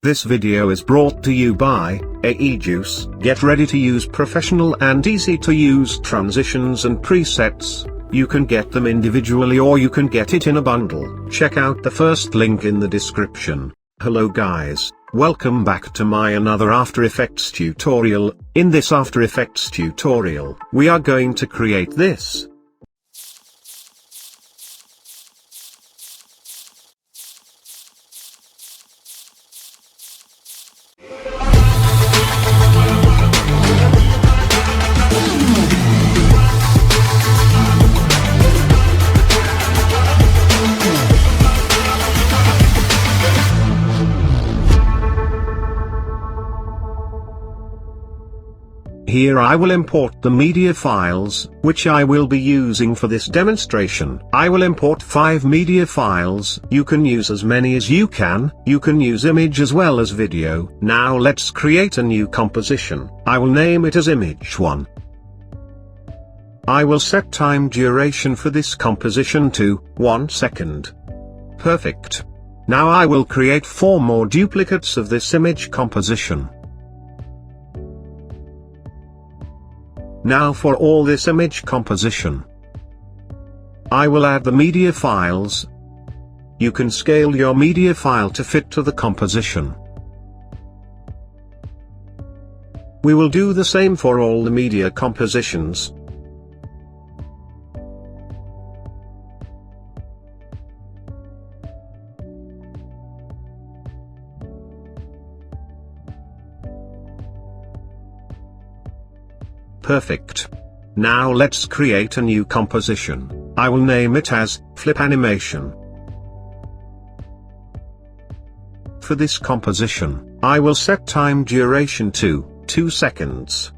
This video is brought to you by Juice. Get ready to use professional and easy to use transitions and presets. You can get them individually or you can get it in a bundle. Check out the first link in the description. Hello guys, welcome back to my another After Effects tutorial. In this After Effects tutorial, we are going to create this. Here I will import the media files, which I will be using for this demonstration. I will import 5 media files. You can use as many as you can use image as well as video. Now let's create a new composition. I will name it as image 1. I will set time duration for this composition to 1 second. Perfect. Now I will create 4 more duplicates of this image composition. Now for all this image composition, I will add the media files. You can scale your media file to fit to the composition. We will do the same for all the media compositions. Perfect. Now let's create a new composition. I will name it as Flip Animation. For this composition, I will set time duration to 2 seconds.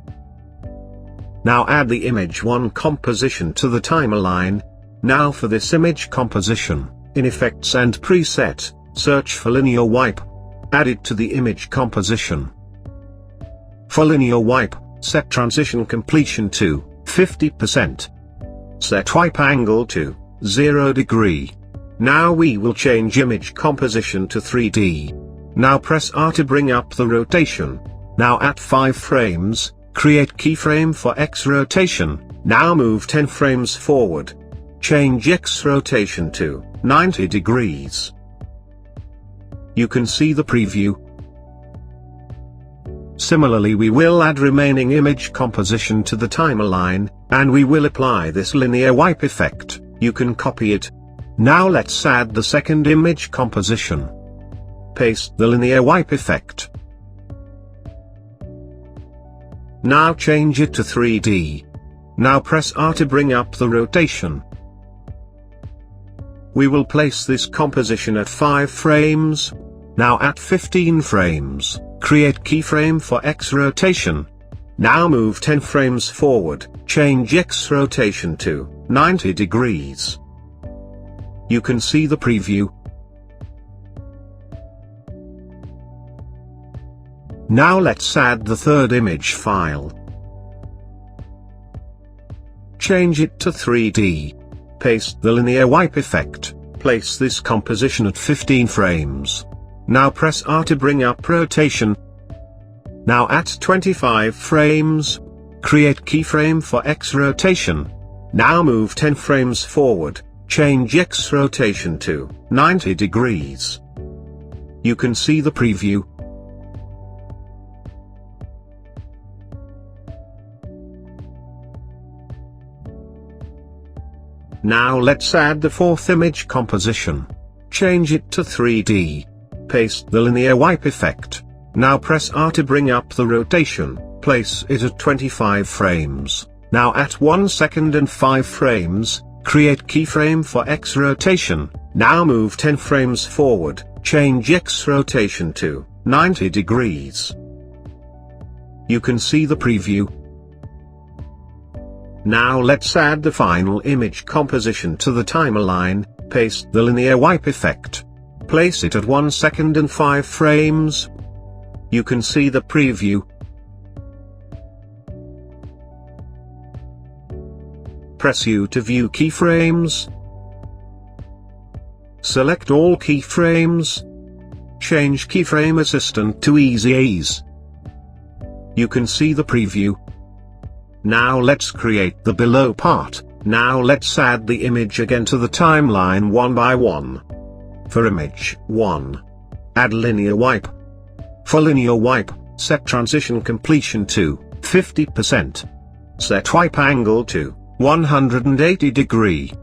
Now add the image 1 composition to the timeline. Now for this image composition, in Effects and Preset, search for Linear Wipe. Add it to the image composition. For Linear Wipe, set transition completion to 50%. Set wipe angle to 0 degree. Now we will change image composition to 3D. Now press R to bring up the rotation. Now at 5 frames, create keyframe for X rotation. Now move 10 frames forward. Change X rotation to 90 degrees. You can see the preview. Similarly, we will add remaining image composition to the timeline, and we will apply this linear wipe effect. You can copy it. Now let's add the second image composition. Paste the linear wipe effect. Now change it to 3D. Now press R to bring up the rotation. We will place this composition at 5 frames. Now at 15 frames. Create keyframe for X rotation. Now move 10 frames forward, change X rotation to 90 degrees. You can see the preview. Now let's add the third image file. Change it to 3D. Paste the linear wipe effect. Place this composition at 15 frames. Now press R to bring up rotation. Now at 25 frames, create keyframe for X rotation. Now move 10 frames forward, change X rotation to 90 degrees. You can see the preview. Now let's add the fourth image composition. Change it to 3D. Paste the linear wipe effect. Now press R to bring up the rotation, place it at 25 frames. Now at 1 second and 5 frames, create keyframe for X rotation. Now move 10 frames forward, change X rotation to 90 degrees. You can see the preview. Now let's add the final image composition to the timeline. Paste the linear wipe effect. Place it at 1 second and 5 frames. You can see the preview. Press U to view keyframes. Select all keyframes. Change Keyframe Assistant to Easy Ease. You can see the preview. Now let's create the below part. Now let's add the image again to the timeline one by one. For image 1, add linear wipe. For linear wipe, set transition completion to 50%. Set wipe angle to 180 degree.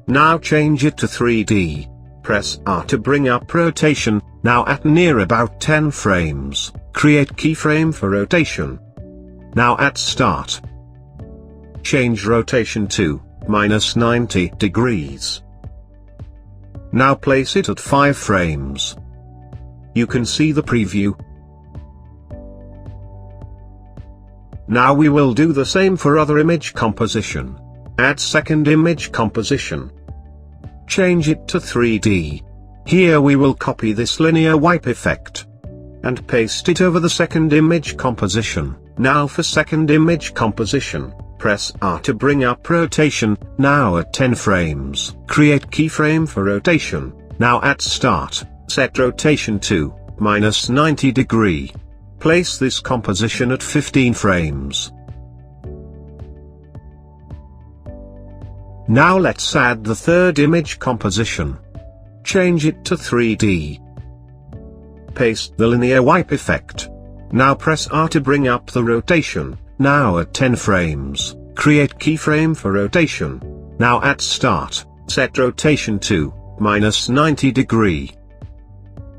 Now change it to 3D. Press R to bring up rotation. Now at near about 10 frames, create keyframe for rotation. Now at start, change rotation to -90 degrees. Now place it at 5 frames. You can see the preview. Now we will do the same for other image composition. Add second image composition. Change it to 3D. Here we will copy this linear wipe effect and paste it over the second image composition. Now for second image composition, press R to bring up rotation. Now at 10 frames, create keyframe for rotation. Now at start, set rotation to -90 degree. Place this composition at 15 frames. Now let's add the third image composition. Change it to 3D. Paste the linear wipe effect. Now press R to bring up the rotation. Now at 10 frames, create keyframe for rotation. Now at start, set rotation to -90 degree.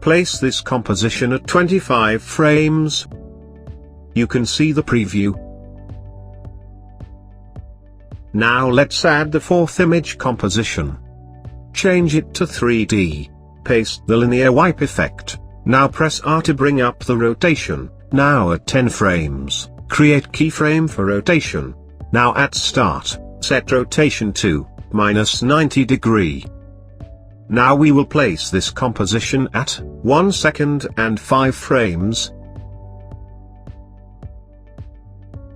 Place this composition at 25 frames. You can see the preview. Now let's add the fourth image composition. Change it to 3D. Paste the linear wipe effect. Now press R to bring up the rotation. Now at 10 frames, create keyframe for rotation. Now at start, set rotation to -90 degree. Now we will place this composition at 1 second and 5 frames.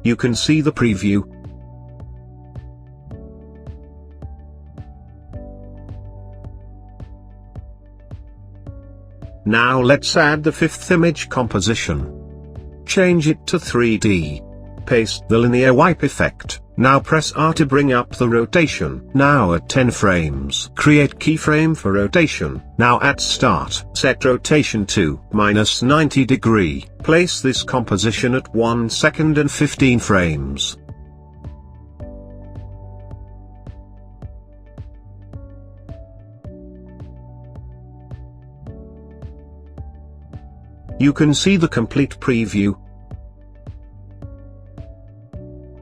You can see the preview. Now let's add the fifth image composition. Change it to 3D. Paste the linear wipe effect. Now press R to bring up the rotation. Now at 10 frames, create keyframe for rotation. Now at start, set rotation to -90 degree. Place this composition at 1 second and 15 frames. You can see the complete preview.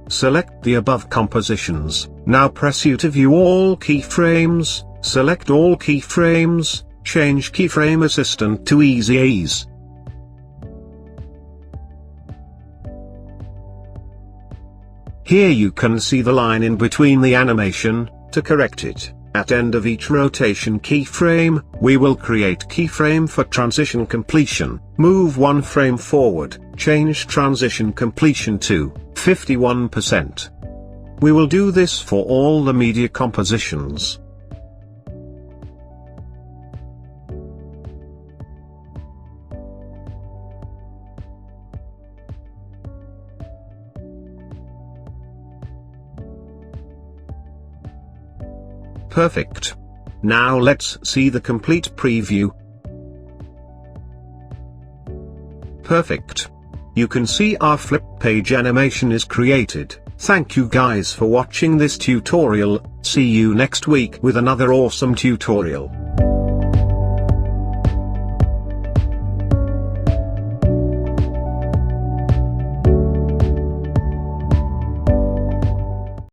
Select the above compositions. Now press U to view all keyframes. Select all keyframes. Change Keyframe Assistant to Easy Ease. Here you can see the line in between the animation. To correct it, at end of each rotation keyframe, we will create keyframe for transition completion. Move 1 frame forward, change transition completion to 51%. We will do this for all the media compositions. Perfect. Now let's see the complete preview. Perfect. You can see our flip page animation is created. Thank you guys for watching this tutorial. See you next week with another awesome tutorial.